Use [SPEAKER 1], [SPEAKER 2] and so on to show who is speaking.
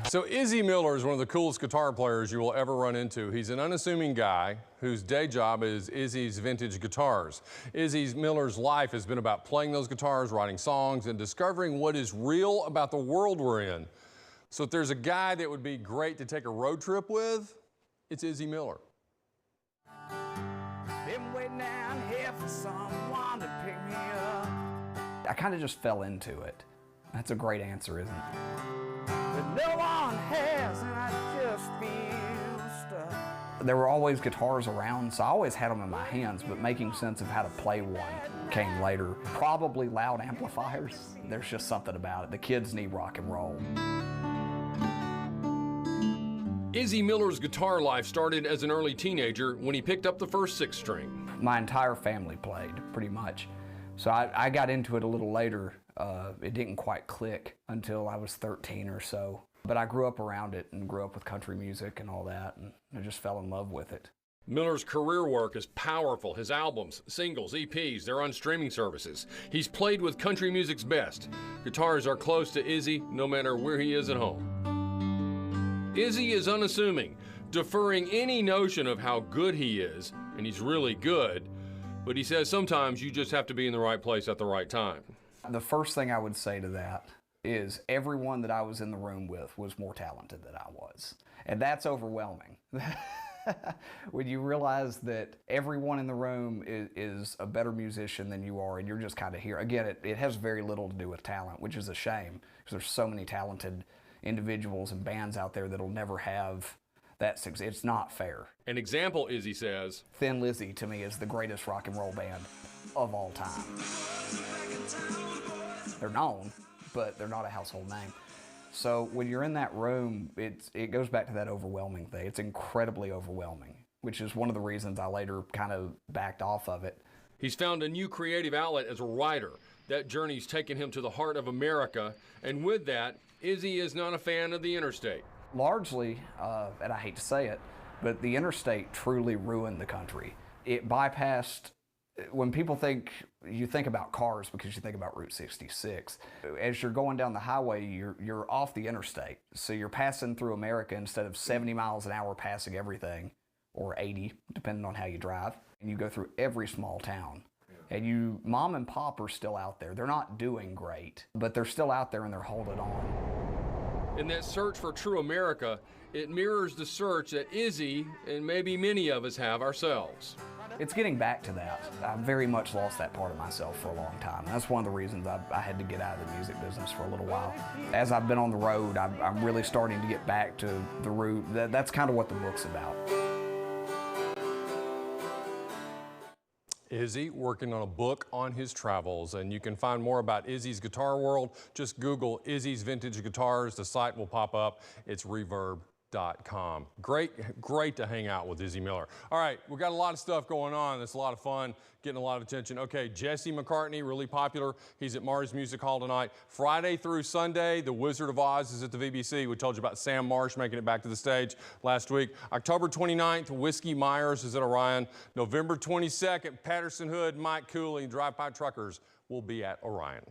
[SPEAKER 1] So Izzy Miller is one of the coolest guitar players you will ever run into. He's an unassuming guy whose day job is Izzy's Vintage Guitars. Izzy Miller's life has been about playing those guitars, writing songs, and discovering what is real about the world we're in. So if there's a guy that would be great to take a road trip with, it's Izzy Miller.
[SPEAKER 2] Been waiting down here for someone to pick me up. I kind of just fell into it. That's a great answer, isn't it? But no one has, and I just feel stuck. There were always guitars around, so I always had them in my hands, but making sense of how to play one came later. Probably loud amplifiers. There's just something about it. The kids need rock and roll.
[SPEAKER 1] Izzy Miller's guitar life started as an early teenager when he picked up the first six string.
[SPEAKER 2] My entire family played, pretty much. So I got into it a little later. It didn't quite click until I was 13 or so. But I grew up around it and grew up with country music and all that, and I just fell in love with it.
[SPEAKER 1] Miller's career work is powerful. His albums, singles, EPs, they're on streaming services. He's played with country music's best. Guitars are close to Izzy no matter where he is at home. Izzy is unassuming, deferring any notion of how good he is, and he's really good, but he says sometimes you just have to be in the right place at the right time.
[SPEAKER 2] The first thing I would say to that is everyone that I was in the room with was more talented than I was, and that's overwhelming. When you realize that everyone in the room is a better musician than you are, and you're just kind of here. Again, it has very little to do with talent, which is a shame, because there's so many talented individuals and bands out there that'll never have that success. It's not fair.
[SPEAKER 1] An example, Izzy says,
[SPEAKER 2] Thin Lizzy to me is the greatest rock and roll band of all time. They're known, but they're not a household name. So when you're in that room, it goes back to that overwhelming thing. It's incredibly overwhelming, which is one of the reasons I later kind of backed off of it.
[SPEAKER 1] He's found a new creative outlet as a writer. That journey's taken him to the heart of America, and with that, Izzy is not a fan of the interstate.
[SPEAKER 2] Largely, and I hate to say it, but the interstate truly ruined the country. It bypassed, when people think, you think about cars because you think about Route 66. As you're going down the highway, you're off the interstate. So you're passing through America instead of 70 miles an hour passing everything, or 80, depending on how you drive. And you go through every small town. And mom and pop are still out there. They're not doing great, but they're still out there and they're holding on.
[SPEAKER 1] In that search for true America, it mirrors the search that Izzy and maybe many of us have ourselves.
[SPEAKER 2] It's getting back to that. I very much lost that part of myself for a long time. And that's one of the reasons I had to get out of the music business for a little while. As I've been on the road, I'm really starting to get back to the root. That's kind of what the book's about.
[SPEAKER 1] Izzy working on a book on his travels, and you can find more about Izzy's guitar world. Just Google Izzy's Vintage Guitars. The site will pop up. It's reverb.com. Great to hang out with Izzy Miller. All right, we've got a lot of stuff going on. It's a lot of fun, getting a lot of attention. Okay, Jesse McCartney, really popular. He's at Mars Music Hall tonight. Friday through Sunday, The Wizard of Oz is at the VBC. We told you about Sam Marsh making it back to the stage last week. October 29th, Whiskey Myers is at Orion. November 22nd, Patterson Hood, Mike Cooley, Drive-By Truckers will be at Orion.